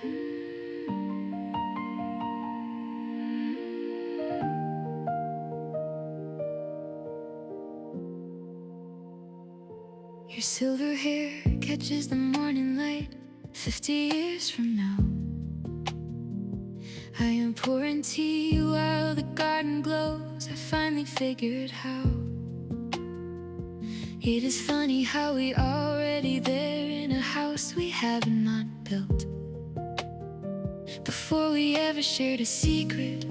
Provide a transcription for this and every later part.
Your silver hair catches the morning light 50 years from now. I am pouring tea while the garden glows. I finally figured how. It is funny how we already there in a house we have not built. Before we ever shared a secret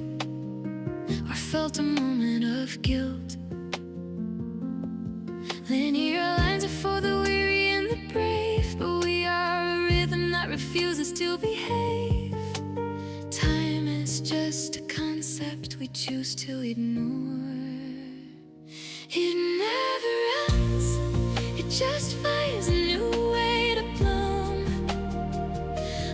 or felt a moment of guilt. Linear lines are for the weary and the brave, but we are a rhythm that refuses to behave. Time is just a concept we choose to ignore. It never ends, it just finds a new way to bloom.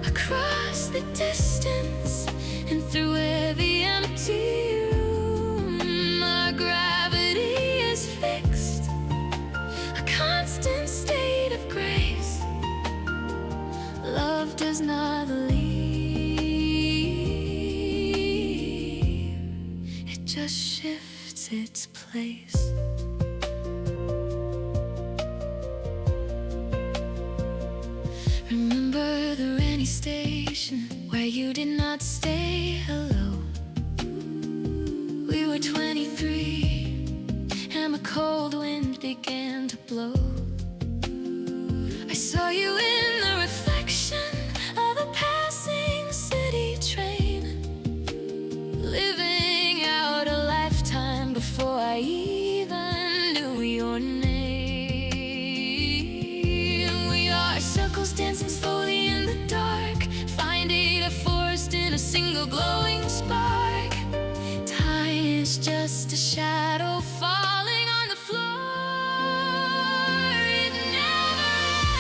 Across the distance and through every empty room. Our gravity is fixed, constant state of grace. Love does not leave, it just shifts its place. Remember the rainy station where you did not stay alone. We were 23 and the cold wind began to blow. I saw you in the reflection of a passing city train, living out a lifetime before I even knew your name. We are circles dancing slowly in the dark, finding a forest in a single glowing spark. Time is just a shadow falling on the floor. It never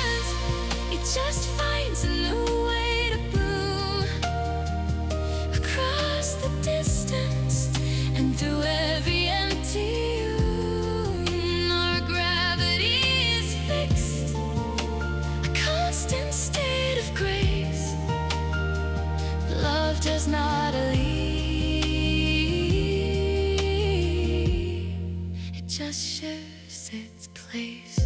ends, it just finds a new way to bloom. Across the distance and through every empty room. Our gravity is fixed, a constant state of grace. Love does not leave, it just shares its place.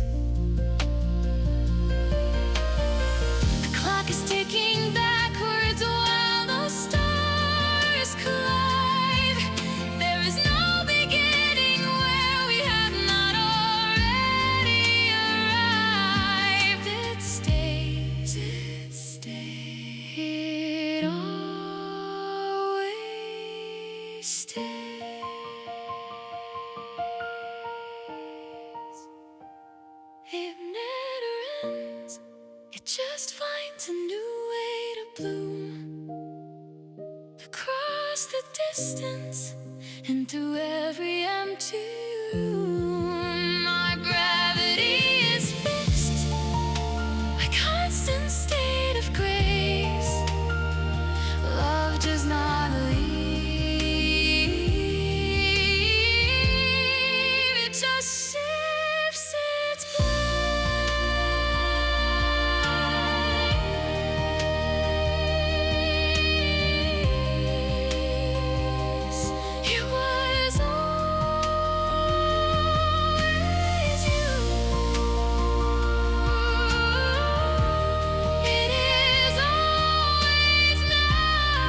The clock is ticking backwards while those stars collide. There is no beginning where we have not already arrived. It stays, it stays, it always stays. It never ends, it just finds a new way to bloom. Across the distance and through every empty room. Our gravity is fixed, a constant state of grace. Love does not leave, it just shifts its place. It was always you. It is always now.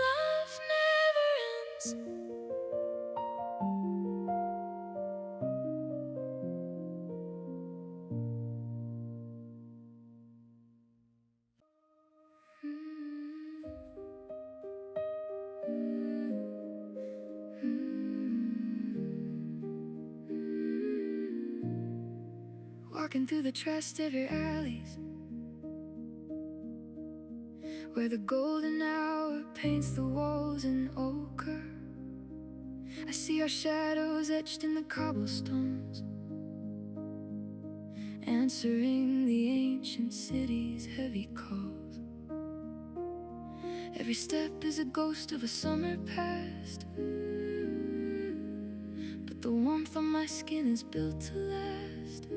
Love never ends. Walking through the trust of your alleys, where the golden hour paints the walls in ochre. I see our shadows etched in the cobblestones, answering the ancient city's heavy calls. Every step is a ghost of a summer past, but the warmth on my skin is built to last.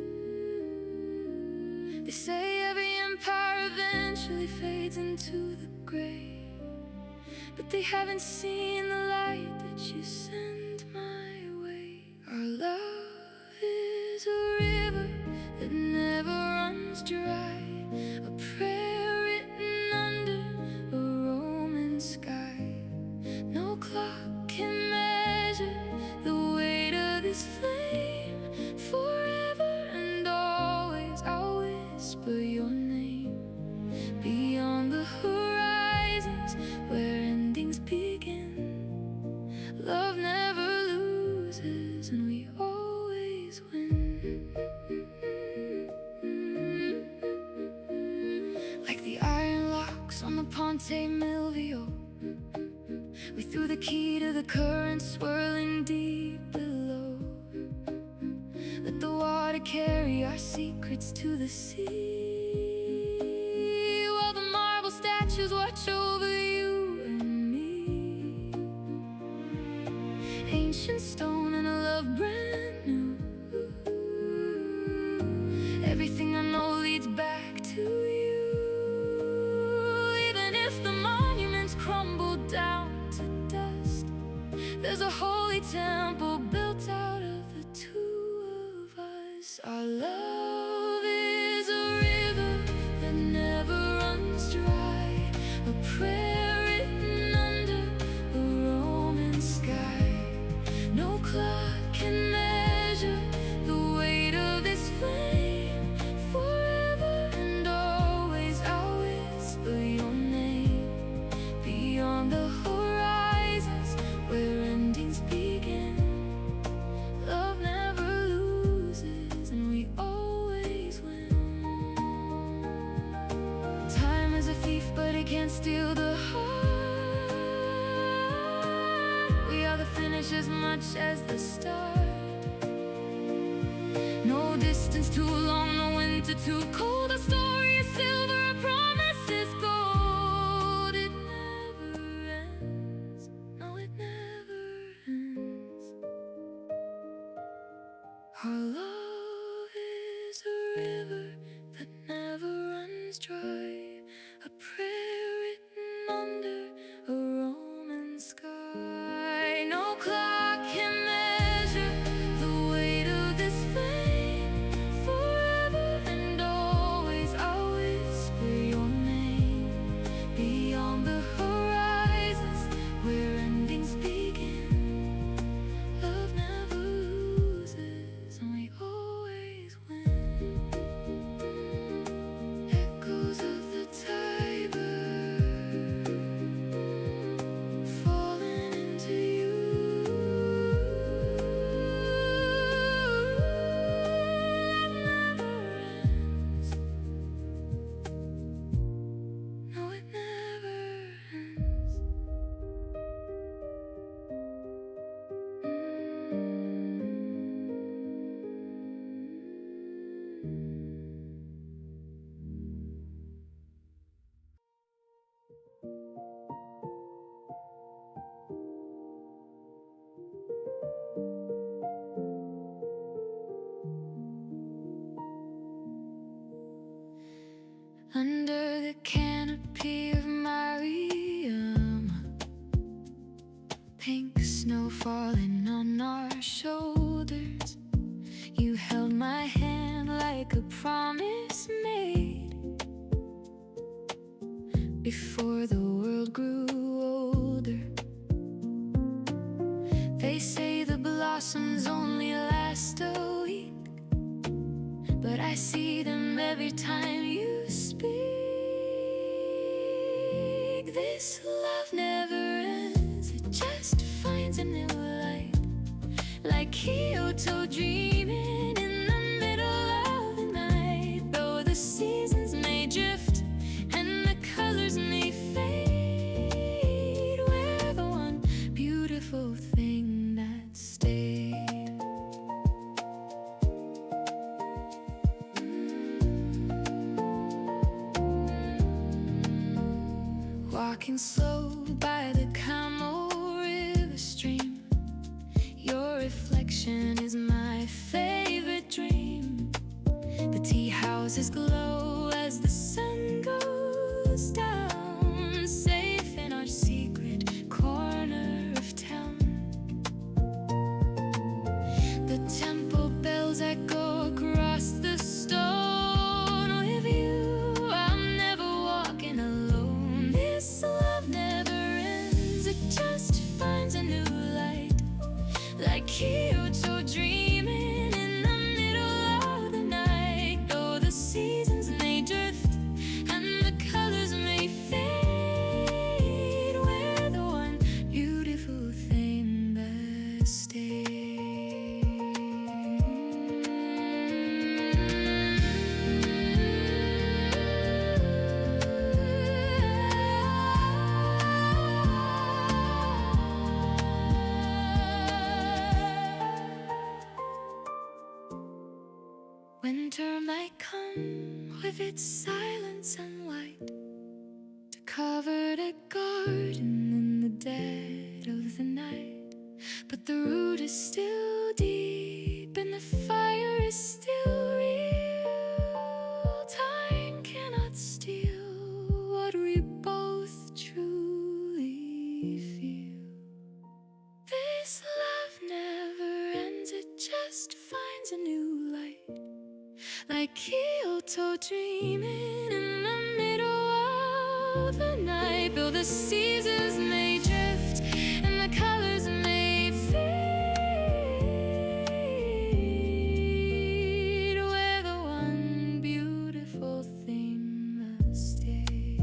They say every empire eventually fades into the gray, but they haven't seen the light that you send my way. Our love is a river that never runs dry, a prayer written under a Roman sky. No clock can measure the weight of this flame. Forever and always I'll whisper your name, beyond the horizons where endings begin. Love never loses and we always win. Like the iron locks on the Ponte Milvio, we threw the key to the current swirling deep below. Let the water carry our secrets to the sea, while the marble statues watch over you and me. Ancient stone and a love brand new. Everything I know leads back to you. Even if the monuments crumble down to dust, there's a holy temple built out of the two of us. Our love is a river that never runs dry, a prayer written under a Roman sky. No clock can measure the weight of this flame. Forever and always I'll whisper your name, beyond the horizons where endings begin. Love never loses and we always win. Time is a thief but it can't steal the heart. We are the finish as much as the start. No distance too long, no winter too cold. A story is silver, a promise is gold. It never ends, no it never ends. Our love is a river that never runs dry, a prayer written under a Roman sky. No clock can measure the weight of this flame. Forever and always I'll whisper your name, beyond the horizons where endings begin. Love never loses and we always win. Echoes of the Tiber falling into you. Love never ends. No, it never ends. Under the canopy of Mariam, pink snow falling on our shoulders. You held my hand like a promise made before the world grew older. They say the blossoms only last a week, but I see them every time you speak. This love never ends, it just finds a new light, like Kyoto dreaming in the middle of the night. Though the seasons may drift and the colors may fade, we're the one beautiful thing that stayed. Walking slow by the Camo River stream, your reflection is my favorite dream. The tea houses glow echoes echo across the stone. With you, I'm never walking alone. This love never ends, it just finds a new light. Like Kyoto dreaming in the middle of the night. Though the seasons may drift and the colors may fade, we're the one beautiful thing that stays. Winter might come with its silence and white to cover the garden in the dead of the night. But the root is still deep and the fire is still real. Time cannot steal what we both truly feel. This love never ends, it just finds a new light. Like Kyoto dreaming in the middle of the night. Though the seasons may drift and the colors may fade, we're the one beautiful thing that stays.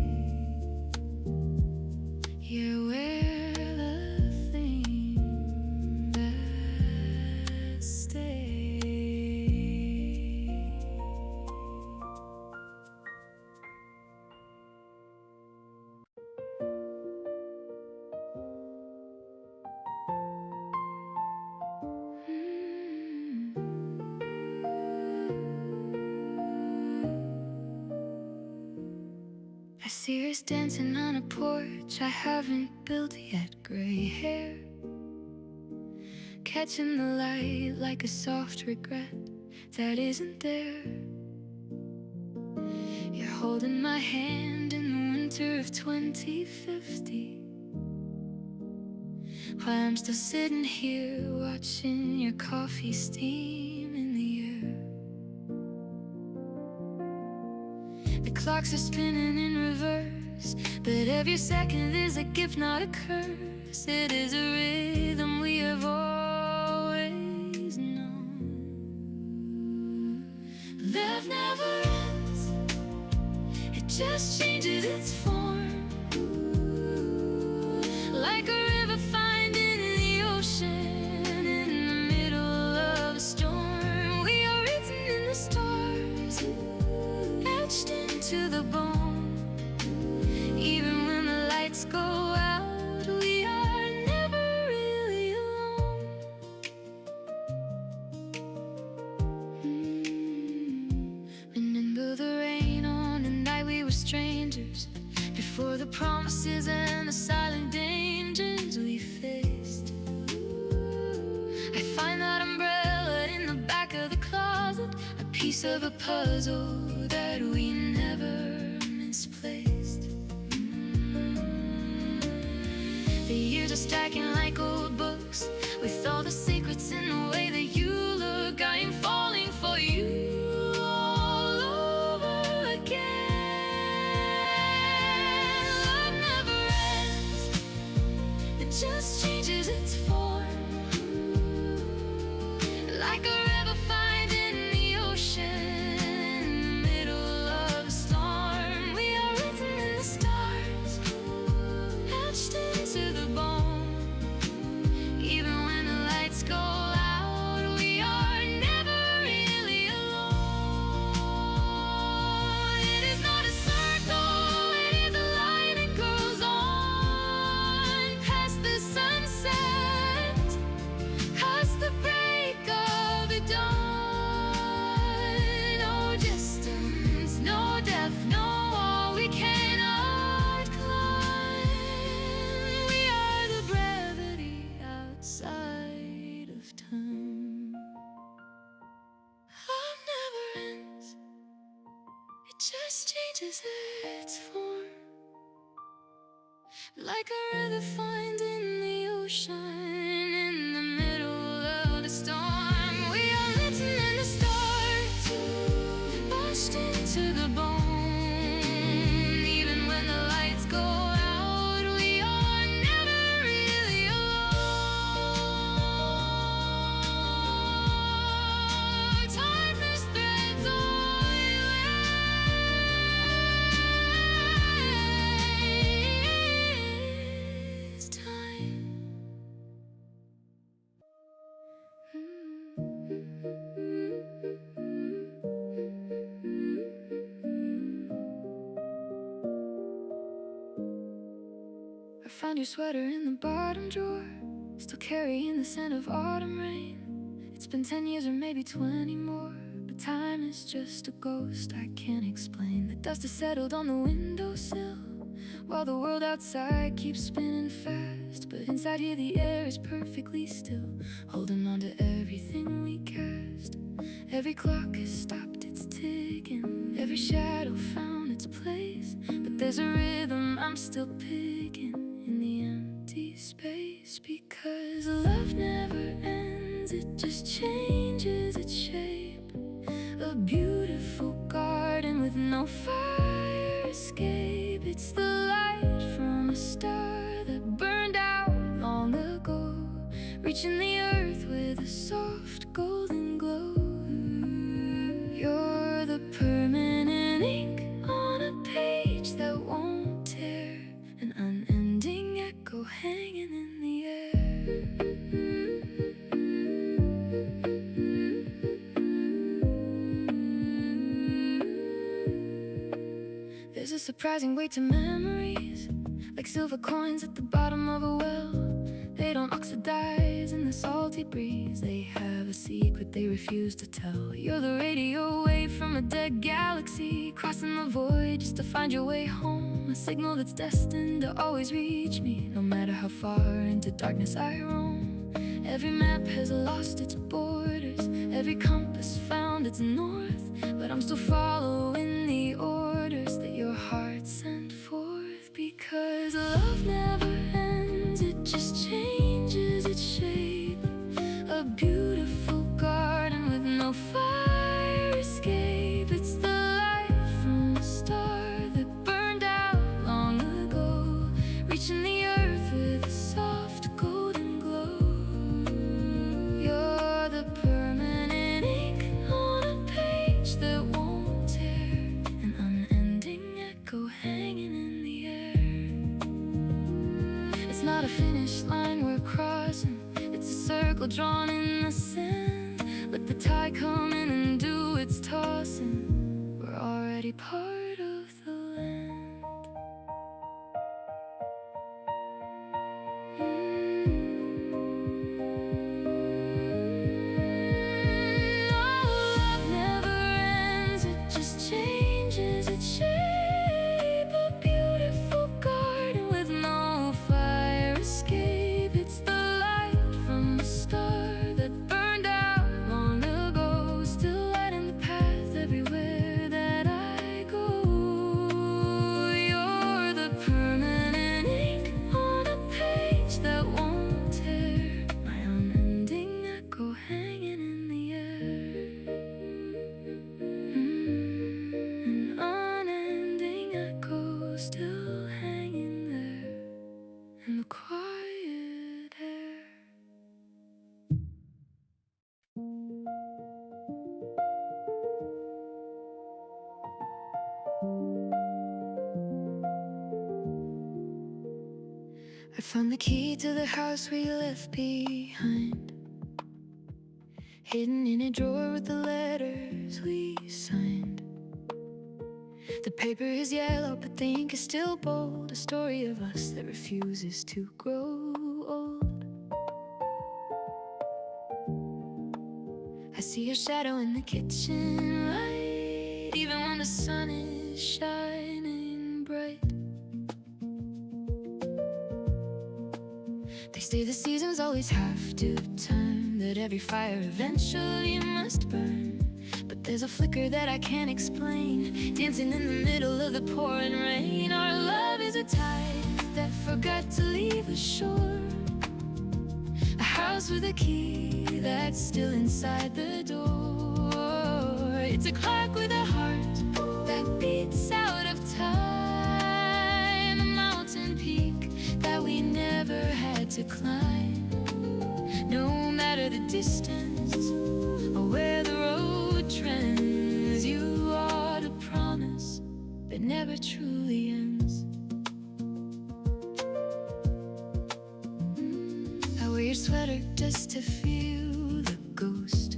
Yeah, we're the thing that stays. I see us dancing on a porch I haven't built yet. Gray hair catching the light like a soft regret that isn't there. You're holding my hand in the winter of 2050, while I'm still sitting here watching your coffee steam in the air. The clocks are spinning in reverse, but every second is a gift, not a curse. It is a rhythm we have always known. Love never ends, it just changes its form. Like a river finding the ocean in the middle of a storm. We are written in the stars, etched into the bone. Even when the lights go out, we are never really alone. Remember the rain on the night we were strangers, before the promises and the silent dangers we faced. I find that umbrella in the back of the closet, a piece of a puzzle that we never misplaced. The years are stacking like old books, with all the secrets in the way that you look. I am falling for you all over again. Love never ends, it just changes its form. Like a river finding the ocean in the middle of a storm. We are written in the stars, etched into the bone. Even when the lights go out, we are never really alone. It is not a circle, it is a line that goes on past the sunset, past the break of the dawn. No distance, no depth, no wall we cannot climb. We are the brevity outside of time. Love never ends, it just changes its form. Like a river finding the ocean in the middle of the storm. We are written in the your sweater in the bottom drawer, still carrying the scent of autumn rain. It's been 10 years or maybe 20 more, but time is just a ghost I can't explain. The dust has settled on the windowsill, while the world outside keeps spinning fast. But inside here the air is perfectly still, holding on to everything we cast. Every clock has stopped its ticking, every shadow found its place. But there's a rhythm I'm still picking in the empty space. Because love never ends, it just changes its shape. A beautiful garden with no fire escape. It's the light from a star that burned out long ago, reaching the earth with a soft golden glow. You're the permanent ink on a page that won't tear, an unending echo hanging in the air. There's a surprising weight to memories, like silver coins at the bottom of a well. They don't oxidize in the salty breeze. They have a secret they refuse to tell. You're the radio wave from a dead galaxy, crossing the void just to find your way home. A signal that's destined to always reach me, no matter how far into darkness I roam. Every map has lost its borders, every compass found its north, but I'm still following the orders that your heart sent forth. Because love never ends, it just changes its shape. A beautiful garden with no fire escape. It's the light from a star that burned out long ago, reaching the earth with a soft golden glow. You're the permanent ink on a page that won't tear, an unending echo hanging in the air. It's not a finish line we're crossing, it's a circle drawn in the sand. Let the tide come in and do its tossing. We're already part of the land. Love never ends, it just changes its shape. A beautiful garden with no fire escape. It's the light from a star that burned out long ago, still lighting the path everywhere that I go. You're the permanent ink on a page that won't tear, my unending echo hanging in the air. An unending echo still hanging there in the quiet air. I found the key to the house we left behind, hidden in a drawer with the letters we signed. The paper is yellow, but the ink is still bold. A story of us that refuses to grow old. I see your shadow in the kitchen light, even when the sun is shining bright. They say the seasons always have to turn, that every fire eventually must burn. But there's a flicker that I can't explain, dancing in the middle of the pouring rain. Our love is a tide that forgot to leave us shore, a house with a key that's still inside the door. It's a clock with a heart that beats out of time, a mountain peak that we never had to climb. No matter the distance or where the road trends, you are the promise that never truly ends. I wear your sweater just to feel the ghost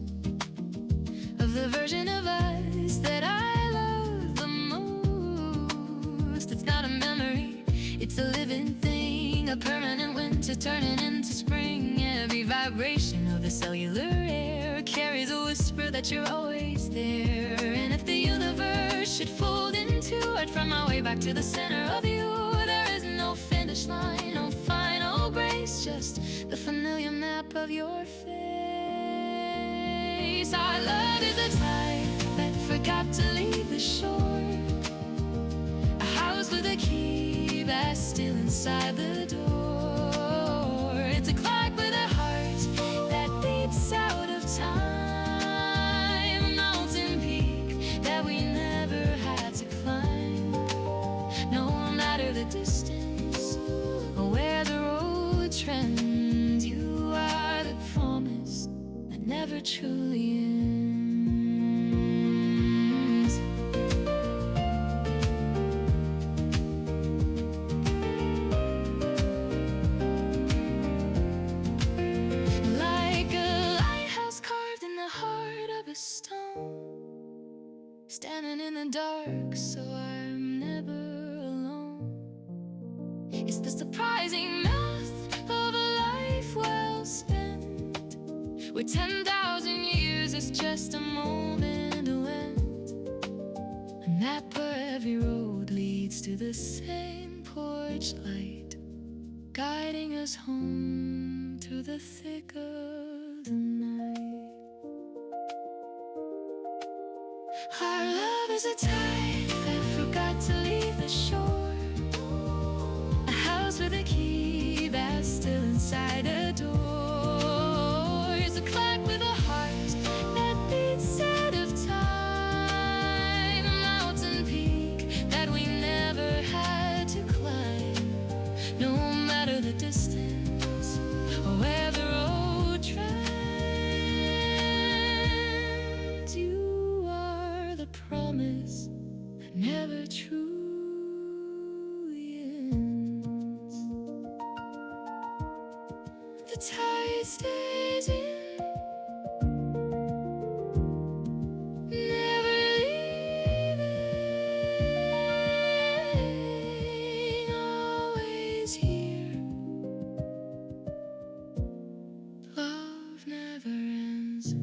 of the version of us that I love the most. It's not a memory, it's a living thing making a permanent winter, turning into spring. Every vibration of the cellular air carries a whisper that you're always there. And if the universe should fold into it, from my way back to the center of you, there is no finish line, no final grace, just the familiar map of your face. Our love is a tide that forgot to leave the shore, a house with a key that's still inside the door. It's a clock with a heart that beats out of time, a mountain peak that we never had to climb. No matter the distance or where the road trends, you are the promise that never truly ends. Standing in the dark, so I'm never alone. It's the surprising math of a life well spent, where 10,000 years is just a moment to end. A map where every road leads to the same porch light, guiding us home through the thick of the night. Our love is a tide that forgot to leave the shore, a house with a key that's still inside a door. It's a clock with a heart that beats out of time, a mountain peak that we never had to climb. No matter the distance or where the road trends, you are the promise that never truly ends. The tide stays in, never leaving, always here. Love never ends.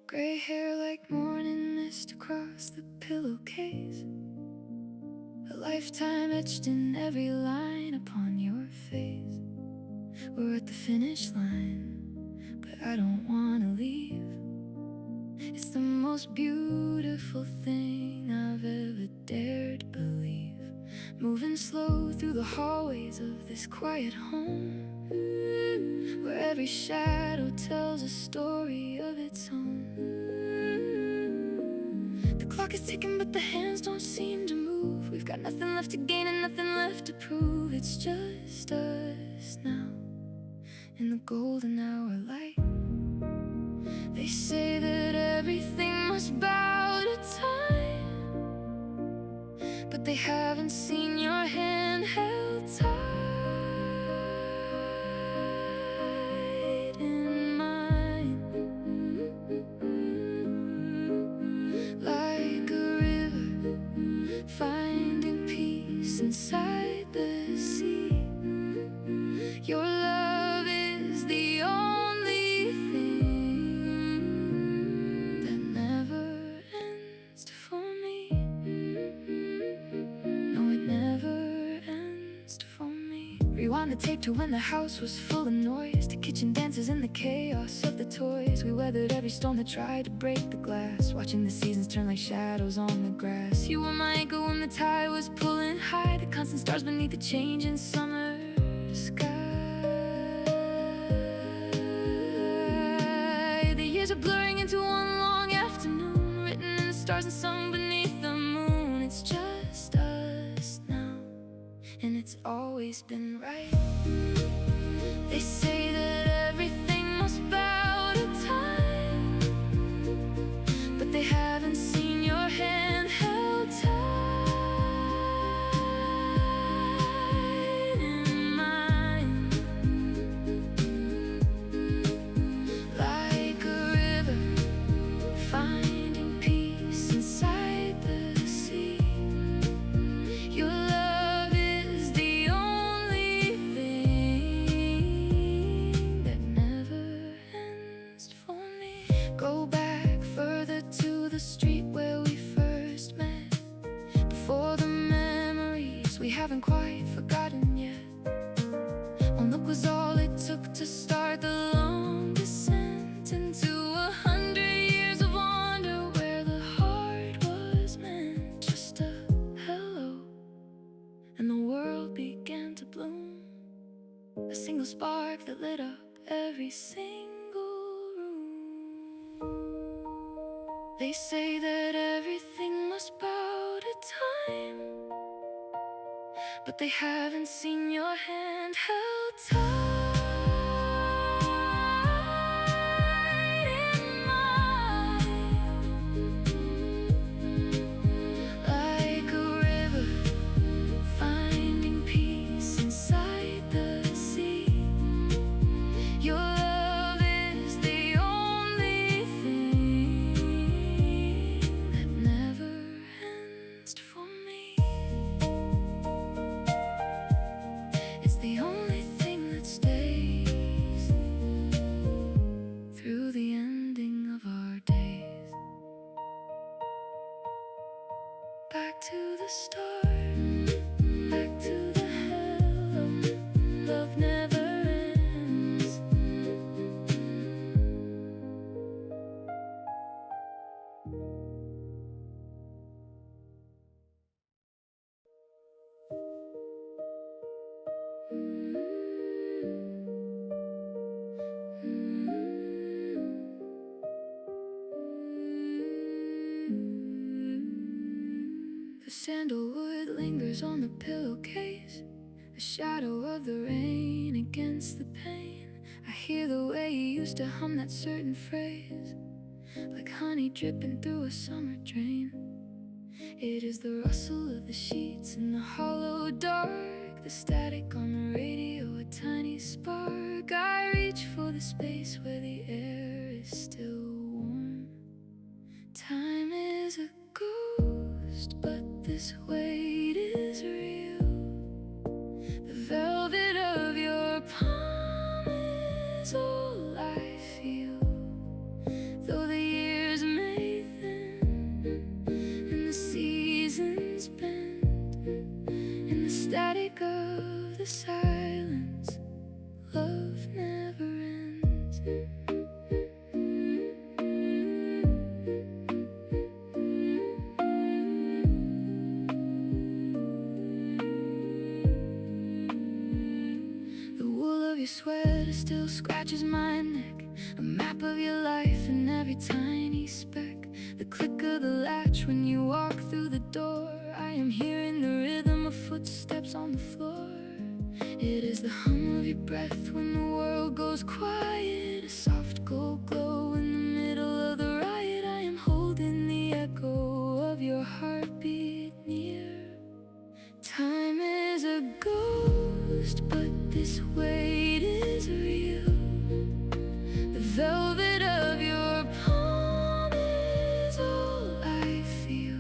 Gray hair like morning mist across the pillowcase, a lifetime etched in every line upon your face. We're at the finish line, but I don't wanna leave. It's the most beautiful thing I've ever dared believe. Moving slow through the hallways of this quiet home, where every shadow tells a story of its own. The clock is ticking, but the hands don't seem to move. We've got nothing left to gain and nothing left to prove. It's just us now, in the golden hour light. They say that everything must bow to time, but they haven't seen your hand held tight in mine, like a river finding peace inside the sea. Your love is the only thing that never ends for me. No, it never ends for me. Rewind the tape to when the house was full of noise, to kitchen dances in the chaos of the toys. We weathered every storm that tried to break the glass, watching the seasons turn like shadows on the grass. You were my anchor when the tide was pulling high, the constant stars beneath the changing summer sky. The years are blurring into one long afternoon, written in the stars and sung beneath the moon. It's just us now, and it's always been right. They say that everything must bow to time, but they haven't seen your hand held tight in mine, single spark that lit up every single room. They say that everything must bow to time, but they haven't seen your hand held tight in mine, like a river finding peace inside the sea. Your love is the only thing that never ends for me. It's the only thing that stays through the ending of our days. Back to the start, back to the hell. Love never ends. The sandalwood lingers on the pillowcase, a shadow of the rain against the pane. I hear the way you used to hum that certain phrase, like honey dripping through a summer drain. It is the rustle of the sheets in the hollow dark, the static on the radio, a tiny spark. I reach for the space where the air is still warm. Time is a ghost, but this weight is real. The velvet of your palm is all I feel, though the years may thin and the seasons bend. In the static of the silence, love never ends. The wool of your sweater still scratches my neck, a map of your life in every tiny speck. The click of the latch when you walk through the door, I am hearing the rhythm of footsteps on the floor. It is the hum of your breath when the world goes quiet, a soft gold glow in the middle of the riot. I am holding the echo of your heartbeat near. Time is a ghost, but this weight is real. The velvet of your palm is all I feel,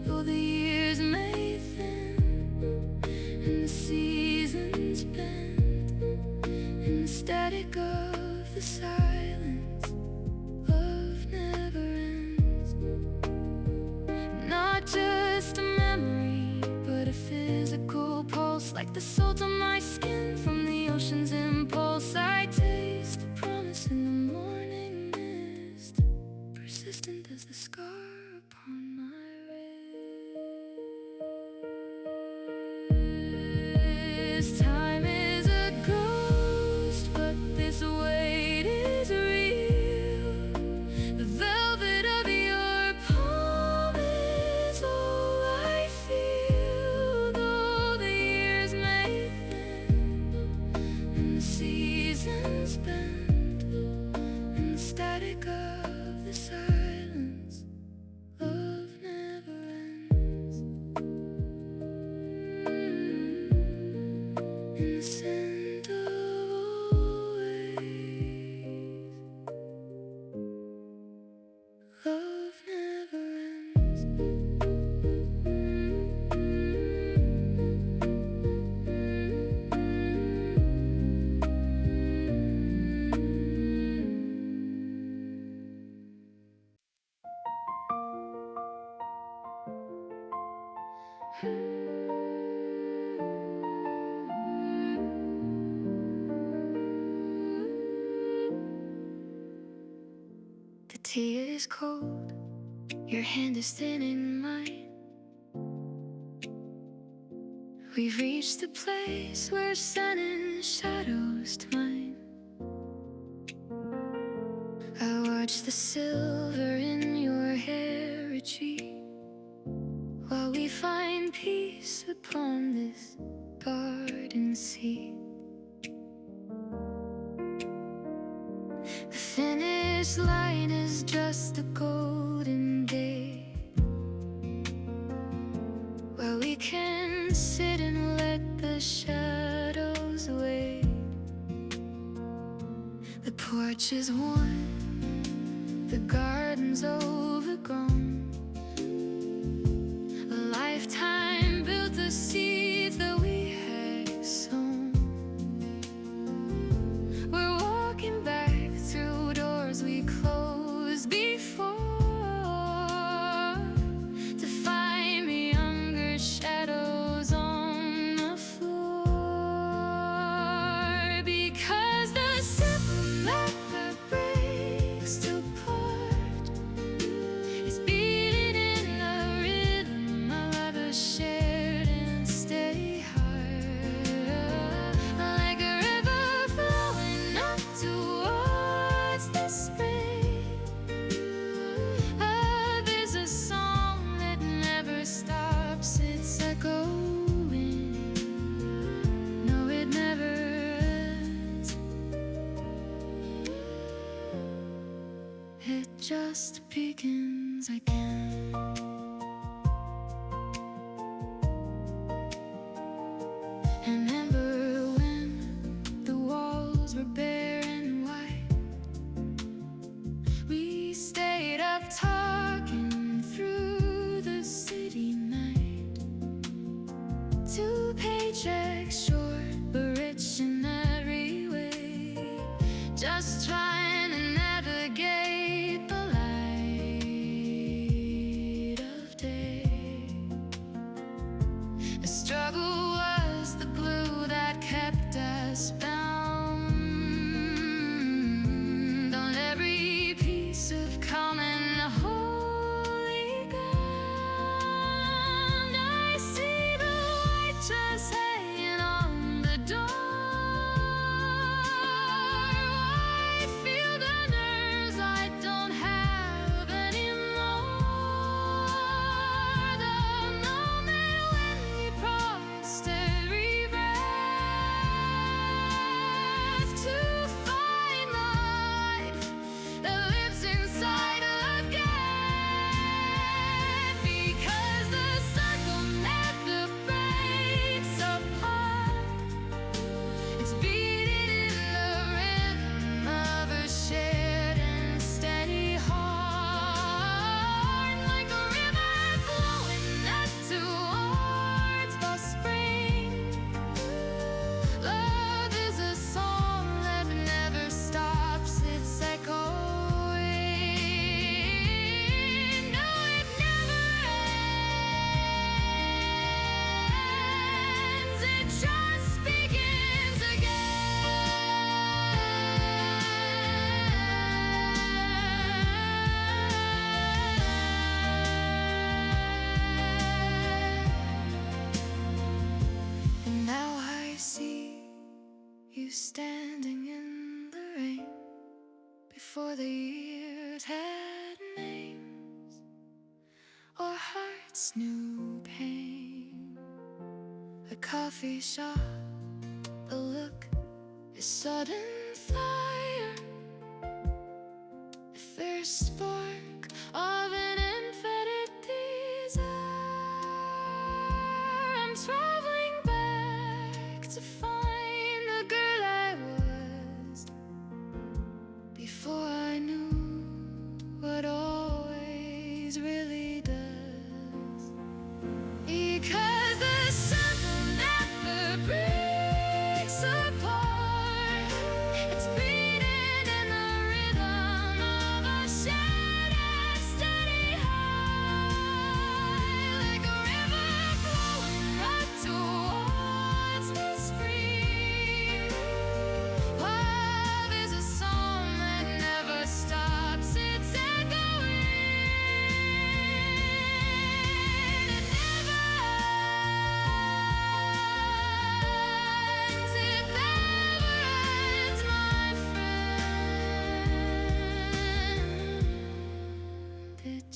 though the years may thin and the seasons bend. In the static of the silence, love never ends. Not just a memory, but a physical pulse, like the salt on my skin from the ocean's impulse. I taste the promise in the morning mist, persistent as the scar upon my wrist. Time is a ghost, but this weight is real. The velvet of your palm is all I feel, though the years may thin and the seasons bend. In the static of the silence, love never ends. In the scent of always, love never ends. The tea is cold, your hand is thin in mine. We've reached the place where sun and shadows twine. I watch the silver in your hair retreat, while we find peace upon this garden seat. The finish line is just a golden day, where we can sit and let the shadows wait. The porch is warm, the garden's overgrown. A lifetime built the seeds that we had sown. We're walking back through doors we closed before, to find the younger shadows on the floor. Because the simple never breaks to part. It's beating in the rhythm of a shared and steady heart, like a river flowing up towards the spring. There's a song that never stops its echoing. No, it never ends. It just begins again. And remember when the walls were bare and white, we stayed up talking through the city night. 2 paychecks short, but rich in every way, just trying to navigate the light of day. The struggle was the glue that kept us bound on every piece of common holy ground. I see the light just hanging on the door. I feel the nerves I don't have anymore. The moment when we promised every breath to find the life that lives inside again. Because the circle never breaks apart. It's beating in the rhythm of a shared and steady heart, like a river flowing up towards the spring. Love is a song that never stops its echoing. No, it never ends. It just begins again. And now I see you standing in the rain, before the years had names or hearts knew pain. A coffee shop, a look, a sudden fire, a first spark of an infinite desire. I'm traveling back to find the girl I was before I knew what always really does. Because the circle never breaks apart. It's beating in the rhythm of a shared and steady heart, like a river flowing right towards the spring. Love is a song that never stops its echoing.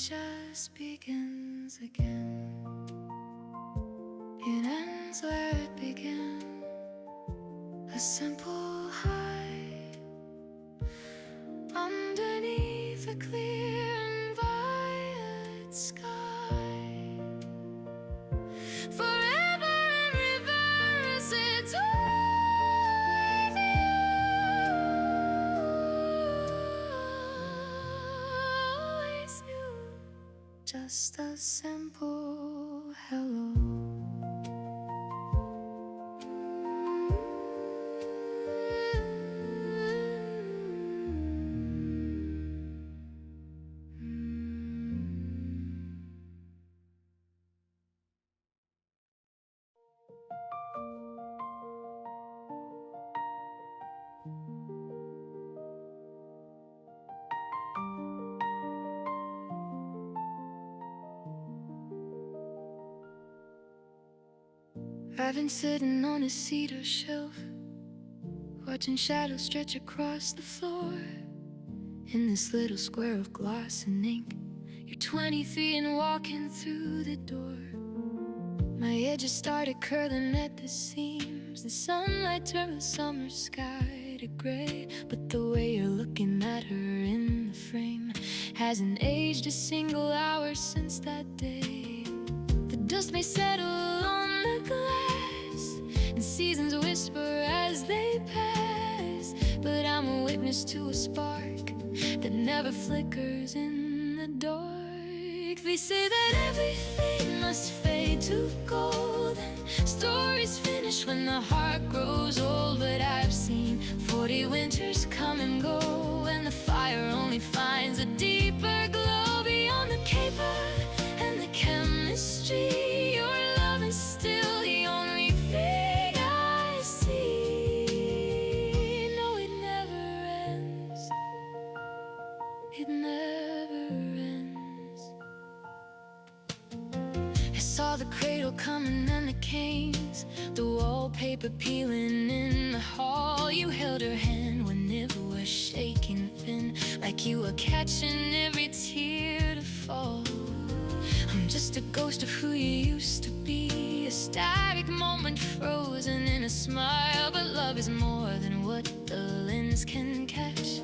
just begins again. It ends where it began, a simple high underneath a clear and violet sky. Forever in reverse, it's always you, just a simple hello. I've been sitting on a cedar shelf, watching shadows stretch across the floor. In this little square of gloss and ink, you're 23 and walking through the door. My edges started curling at the seams. The sunlight turned the summer sky to gray, but the way you're looking at her in the frame hasn't aged a single hour since that day. The dust may settle on the glass, and seasons whisper as they pass, but I'm a witness to a spark that never flickers in the dark. They say that everything must fade to gold, and stories finish when the heart grows old. But I've seen 40 winters come and go, and the fire only finds a deeper glow. Beyond the paper and the chemistry, your love is still the only thing I see. No, it never ends. It never ends. I saw the cradle coming and the canes, the wallpaper peeling in the hall. You held her hand when it was shaking thin, like you were catching every tear to fall. I'm just a ghost of who you used to be, a static moment frozen in a smile. But love is more than what the lens can catch.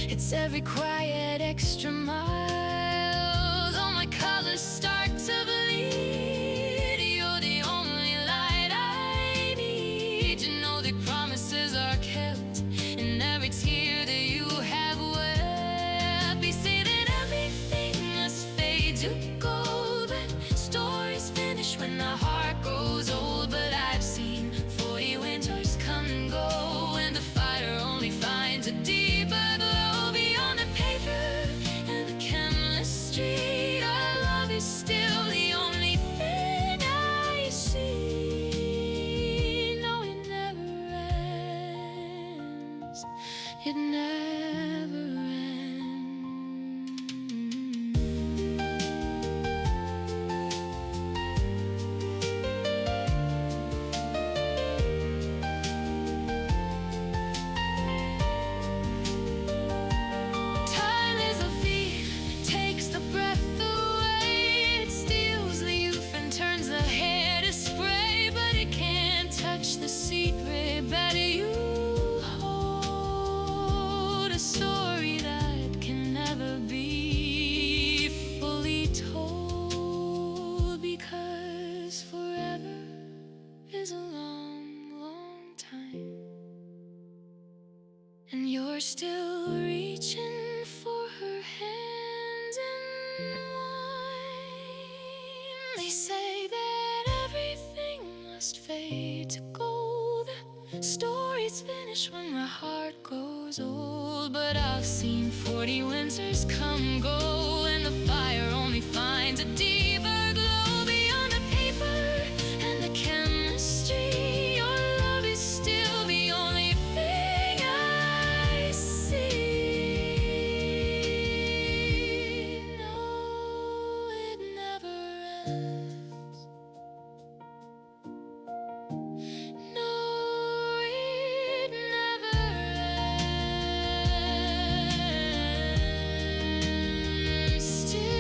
It's every quiet extra mile. All my colors start to bleed. You're the only light I need. You know the promises are kept in every tear that you have wept. They say that everything must fade to gold, and stories finish when the heart grows old. But I've seen 40 winters come and go, and the fire only finds a deeper glow. Beyond the paper and the chemistry, our love is still the only thing I see. No, it never ends. It never ends. Time is a thief, takes the breath away. It steals the youth and turns the hair to spray, but it can't touch the secret better you hold. A story that can never be fully told, because forever is a long, long time, and you're still reaching for her hand in mine. They say that everything must fade to gold. Stories finish when the heart grows old. But I've seen 40 winters come and go, and the fire only finds a deeper glow. Beyond the paper and the chemistry, your love is still the only thing I see. No, it never ends. No, it never ends. Still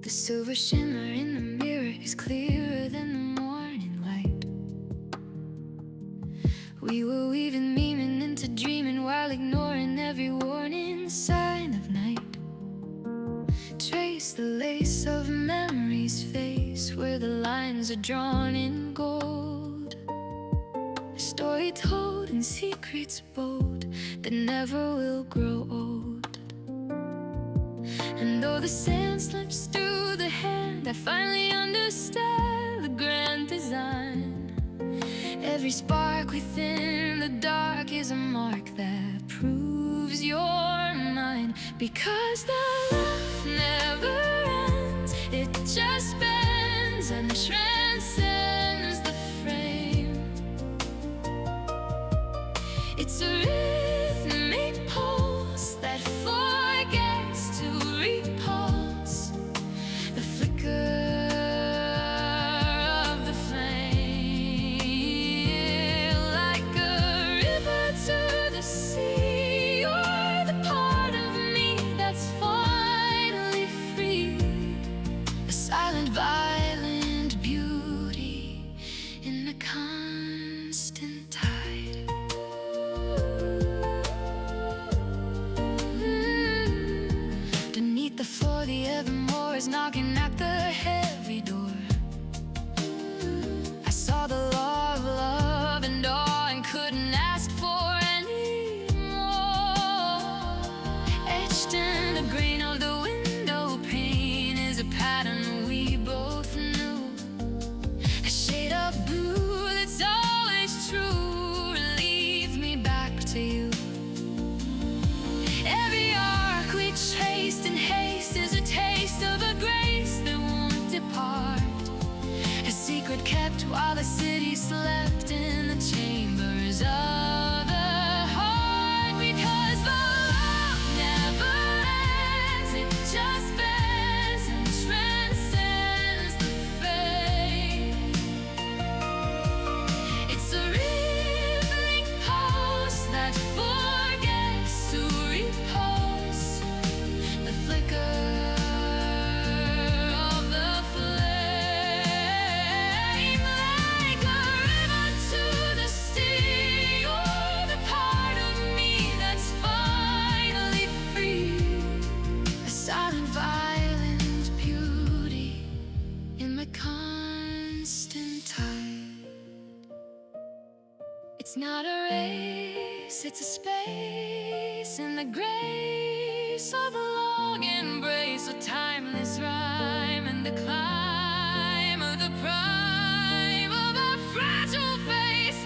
The silver shimmer in the mirror is clearer than the morning light. We were weaving meaning into dreaming while ignoring every warning sign of night. Trace the lace of memory's face where the lines are drawn in gold. A story told in secrets bold that never will grow old. And though the sand slips through the hand, I finally understand the grand design. Every spark within the dark is a mark that proves you're mine. Because the love never ends, it just bends and transcends the frame. It's a rhythmic pulse that forgets to repulse the flicker of the flame. Like a river to the sea, you're the part of me that's finally free. A silent, violent beauty in the constant tide. Beneath the floor, the evermore is knocking at the heavy door. I saw the law of love and awe and couldn't ask for any more. Etched in the grain of the window pane is a pattern we both knew. A shade of blue that's always true leads me back to you. Every arc we traced in haste is a taste of a grace that won't depart. A secret kept while the city slept in the chambers of the heart. Because the love never ends, it just bends and transcends the fate. It's a rhythmic pulse that forgets to repulse the flicker of the flame. Like a river to the sea, you're the part of me that's finally free. A silent, violent beauty in my constant tide. It's not a race, it's a space in the grace of a long embrace, a timeless rhyme and the climb of the prime of a fragile face.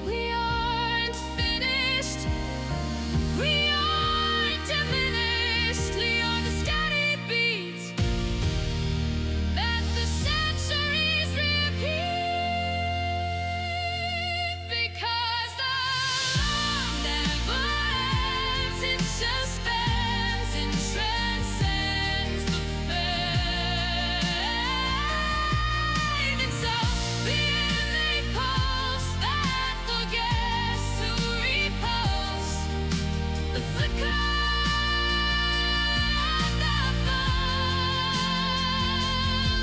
We aren't finished, we aren't diminished. We are the steady beat that the centuries repeat. Because the love never ends, it just bends and transcends the fame. It's a rhythmic pulse that forgets to repulse the flicker of the flame.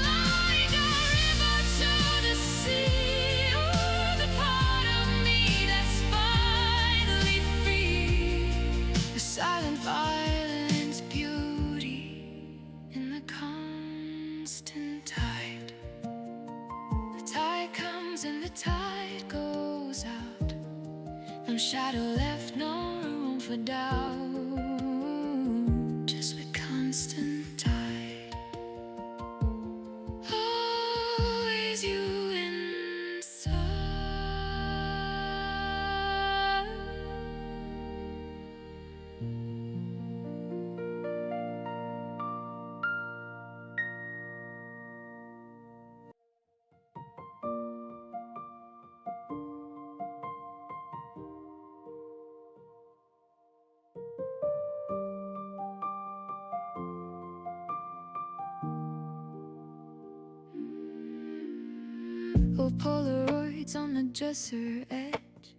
Like a river to the sea, you're the part of me that's finally free. A silent, violent beauty in the constant tide. The tide comes and the tide goes out. No shadow left, no room for doubt. Just with constant tide. Always you inside. Old Polaroids on the dresser edge,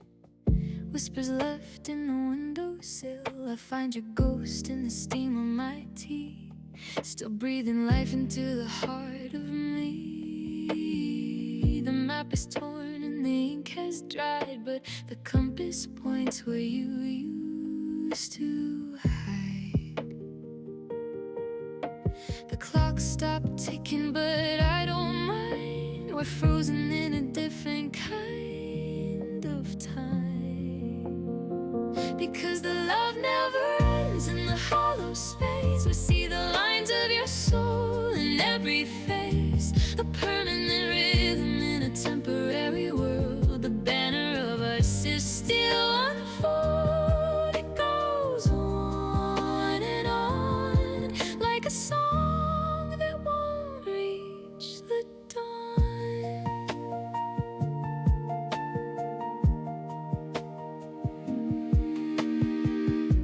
whispers left in the windowsill. I find your ghost in the steam of my tea. still breathing life into the heart of me. The map is torn and the ink has dried, but the compass points where you used to hide. The clock stopped ticking, but I don't mind. We're frozen in a different kind of time, because the love never ends in the hollow space. We see the lines of your soul in every face, a permanent rhythm in a temporary world. The banner of us is still unfold. It goes on and on, like a song that won't reach the dawn.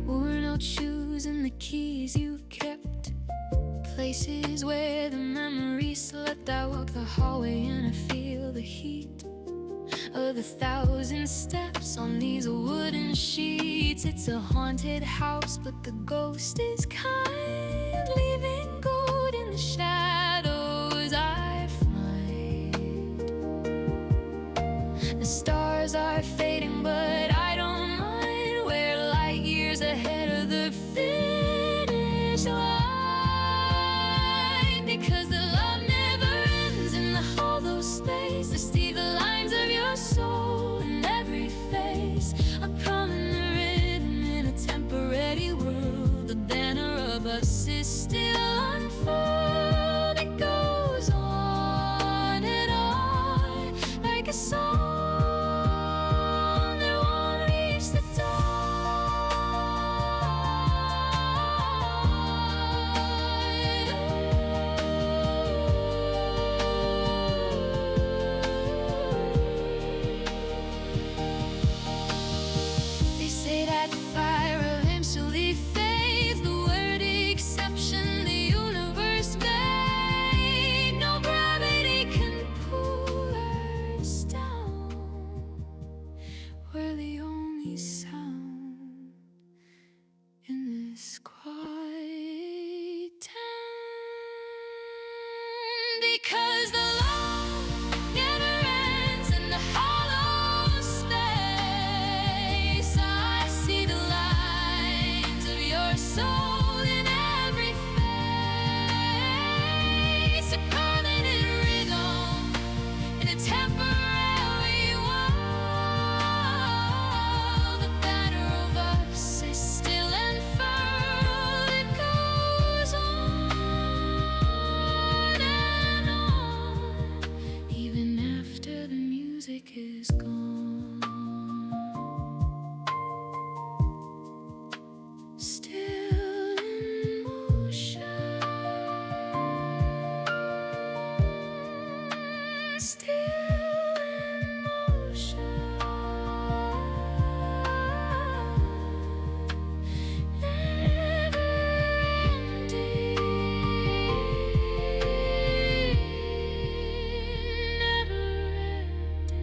Worn out shoes and the keys you've kept, places where the memories slept. I walk the hallway and I feel the heat of 1,000 steps on these wooden sheets. It's a haunted house, but the ghost is kind, leaving gold in the shadows I find. The stars are fading, but I don't mind. We're light years ahead of the finish line, because the love never ends in the hollow space. I see the lines of your soul in every face, a prominent rhythm in a temporary world. The banner of us is still unfold. It goes on and on, like a song that won't reach the They say that fire eventually fades, the word exception the universe made. No gravity can pull us down. We're the only sound in this quiet town, because the love never ends in the hollow space. I see the lines of your soul in every face, a permanent rhythm in a temporary world. The banner of us is still unfurled. It goes on and on, even after the music is gone. Still in motion, still in motion, never ending, never ending.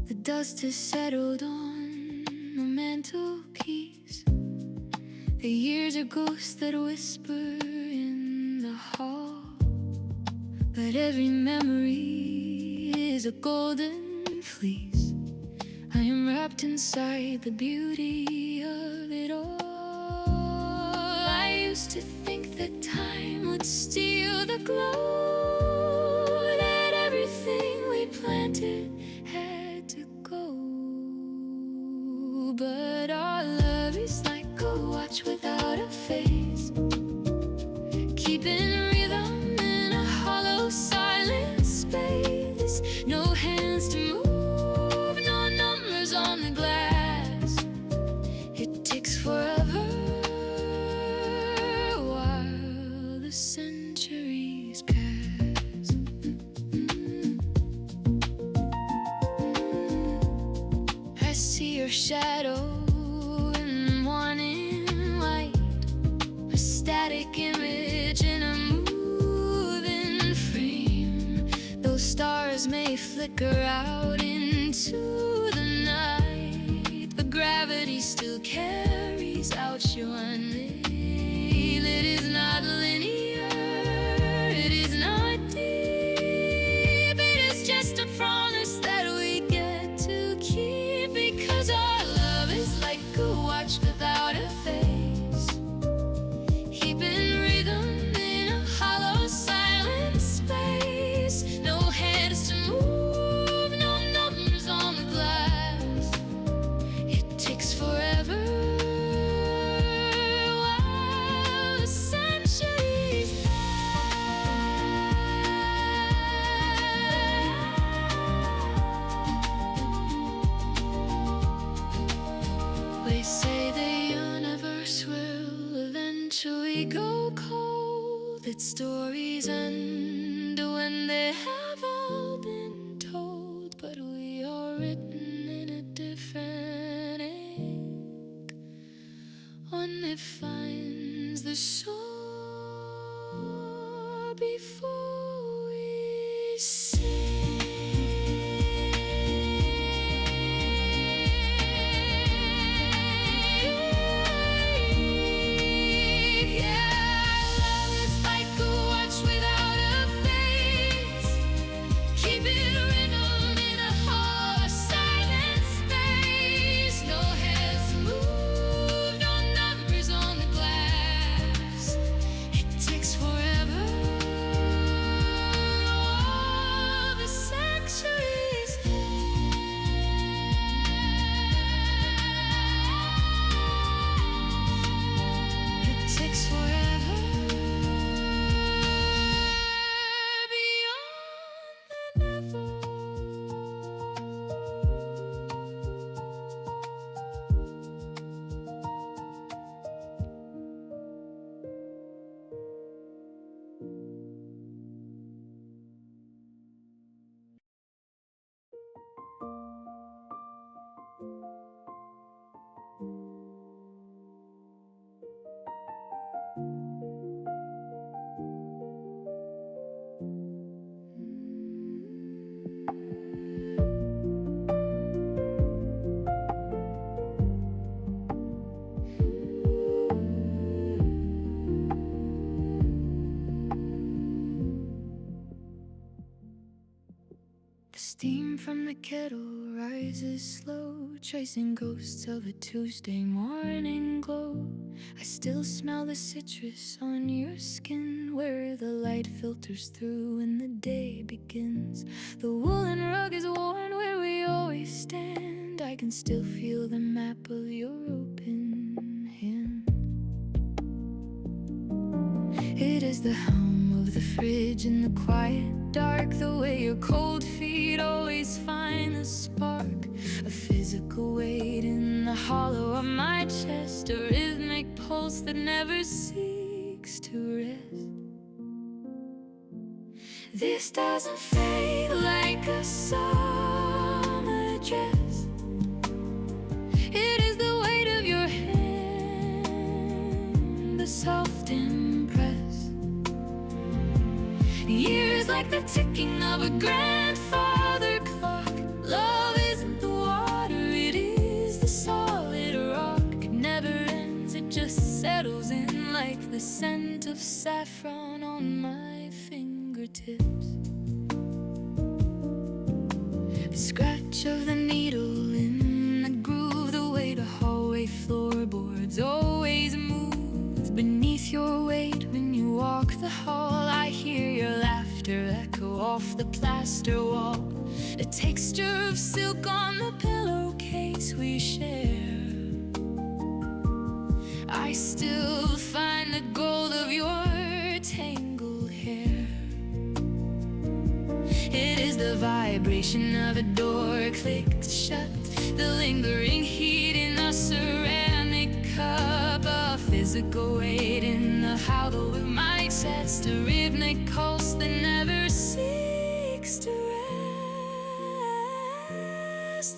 The dust has settled on the mantelpiece. The years are ghosts that whisper in the hall, but every memory is a golden fleece. I am wrapped inside the beauty of it all. I used to think that time would steal the glow, that everything we planted had to go. But our love is like a watch without a face, keeping rhythm in a hollow silent space. No hands to move, no numbers on the glass. It takes forever while the centuries pass. I see your shadow in flicker out into the night, but gravity still carries out your unlit. It is not linear, it is not deep, it is just a promise that we get to keep, because our love is like a watch without a face, keeping rhythm in a hollow silent space. No hands to move, no numbers on the glass. It takes forever. They say the universe will eventually go cold, its stories end when they have all been told, but we are written in a different ink, one that finds the shore before we sink. Steam from the kettle rises slow, chasing ghosts of a Tuesday morning glow. I still smell the citrus on your skin, where the light filters through when the day begins. The woolen rug is worn where we always stand. I can still feel the map of your open hand. It is the hum of the fridge in the quiet dark, the way your cold feet always find the spark, a physical weight in the hollow of my chest, a rhythmic pulse that never seeks to rest. This doesn't fade like a summer dress. It is the weight of your hand, the soft impress. Years like the ticking of a grandfather clock. Love isn't the water, it is the solid rock. It never ends, it just settles in like the scent of saffron on my fingertips. The scratch of the needle in the groove, the way the hallway floorboards always move beneath your weight when you walk the hall. I hear your laughter echo off the plaster wall, the texture of silk on the pillowcase we share. I still find the gold of your tangled hair. It is the vibration of a door clicked shut, the lingering heat in a ceramic cup, a physical weight in the hollow of my chest, a rhythmic pulse that never seeks to rest.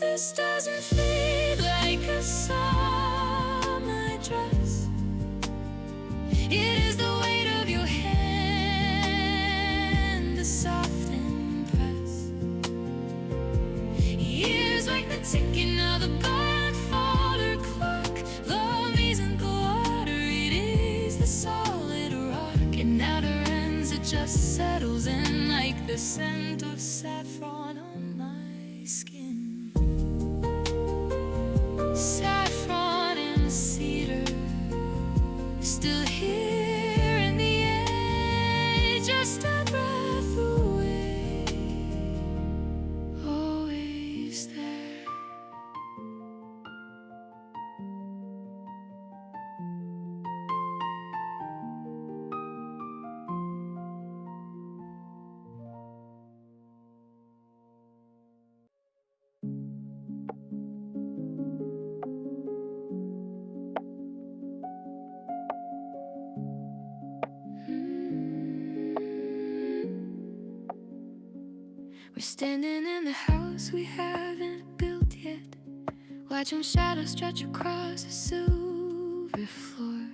This doesn't fade like a summer dress. It is the weight of your hand, the soft impress. Take another bite, father clock. Love isn't the water, it is the solid rock. And outer ends, it just settles in like the scent of saffron on my skin. Saffron and cedar, still here in the air, just a breath away, always there. We're standing in the house we haven't built yet, watching shadows stretch across the silver floor.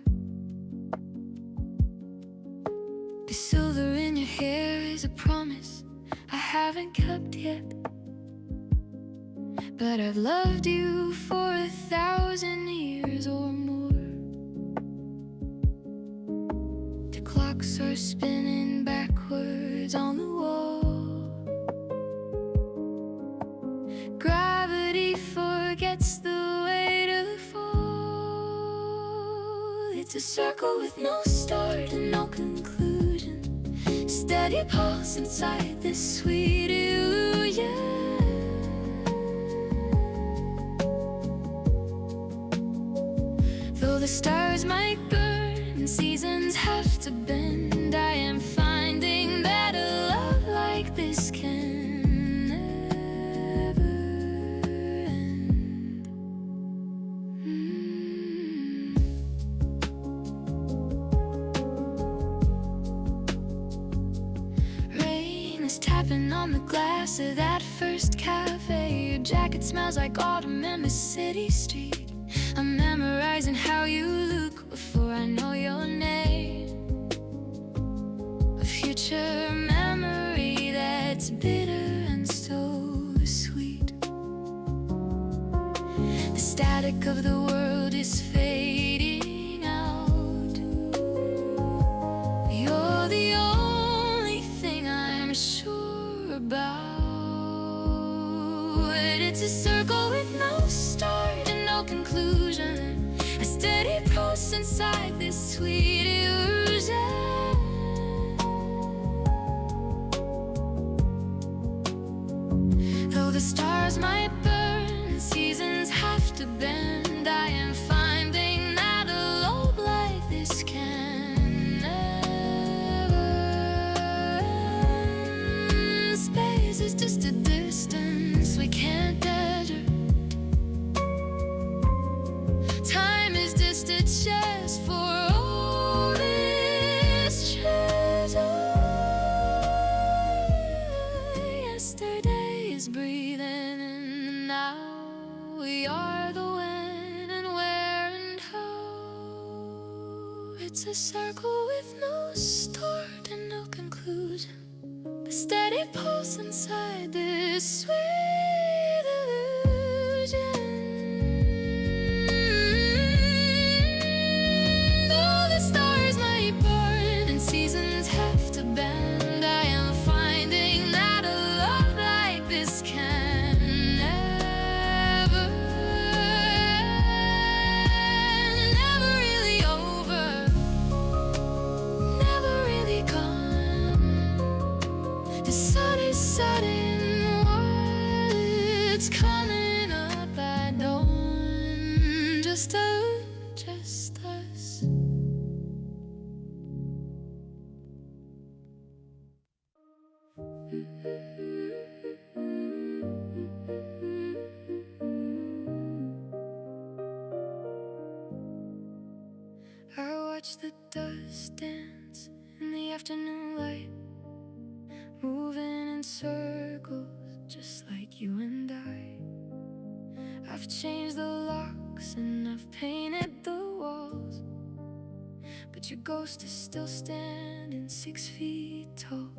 The silver in your hair is a promise I haven't kept yet, but I've loved you for 1,000 years or more. The clocks are spinning backwards on the wall. Gravity forgets the way to fall. It's a circle with no start and no conclusion, steady pulse inside this sweet illusion. Though the stars might burn and seasons have to bend, I am finding that a love like this can tapping on the glass of that first cafe. Your jacket smells like autumn in the city street. I'm memorizing how you look before I know your name. A future memory that's bitter and so sweet. The static of the world is fading out. You're the only thing I'm sure about. It's a circle with no start and no conclusion, a steady pulse inside this sweet illusion. Though the stars might burn, seasons have to bend, I am finding that a love like this can never end. Space is just a distance we can't measure. Time is just a chest for all this treasure. Yesterday is breathing and now we are the when and where and how. It's a circle with no start and no conclusion, a steady pulse inside this sweet illusion. Though the stars might burn and seasons have to bend, I am finding that a love like this can never end. Never really over, never really gone. The sun is setting, what's coming up at dawn. Just us. I watch the dust dance in the afternoon light, moving in circles just like you and I. I've changed the locks and I've painted the walls, but your ghost is still standing 6 feet tall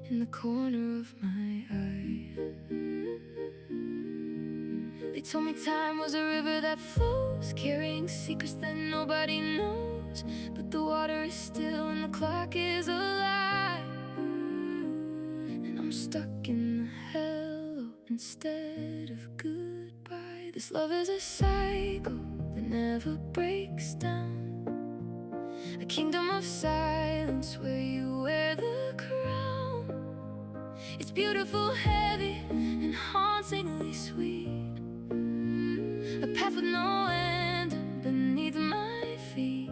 in the corner of my eye. They told me time was a river that flows, carrying secrets that nobody knows. But the water is still and the clock is alive. And I'm stuck in the hello instead of goodbye. This love is a cycle that never breaks down, a kingdom of silence where you wear the crown. It's beautiful, heavy, and hauntingly sweet, a path with no end beneath my feet.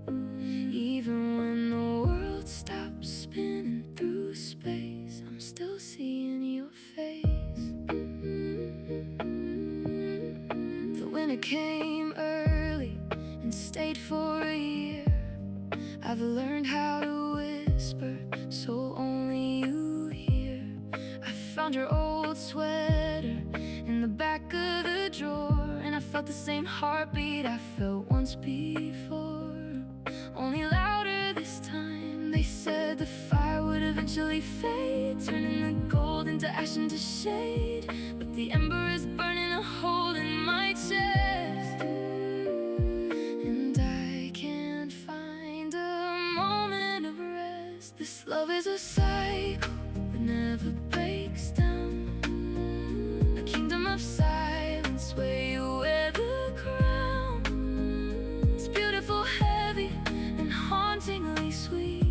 Even when the world stops spinning through space, I'm still seeing your face. The winter came early and stayed for a year. I've learned how to whisper so only you hear. I found your old sweater in the back of the drawer, and I felt the same heartbeat I felt once before, only louder this time. They said the fire would eventually fade, turning the gold into ash into shade. But the ember is burning a hole in my chest, and I can't find a moment of rest. This love is a cycle that never breaks down, a kingdom of silence where you wear the crown. It's beautiful, heavy, and hauntingly sweet,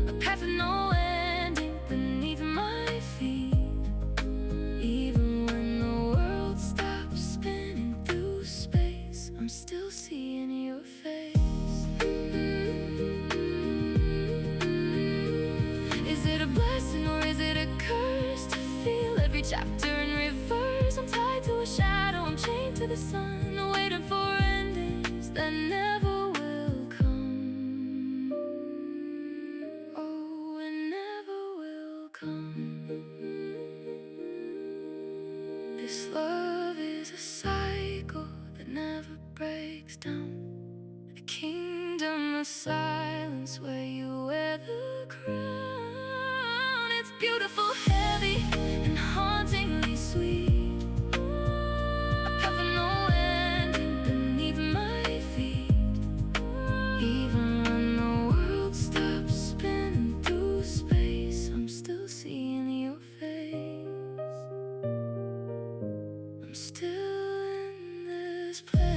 a path with no ending beneath my feet. Even when the world stops spinning through space, I'm still seeing your face. Is it a blessing or is it a curse to feel every chapter in reverse? I'm tied to a shadow, I'm chained to the sun, waiting for endings that never will come. Oh, it never will come. This love is a cycle that never breaks down, a kingdom of silence where you wear the crown. It's beautiful, heavy, and hauntingly sweet, a path with no ending beneath my feet. Even when the world stops spinning through space, I'm still seeing your face. I'm still in this place.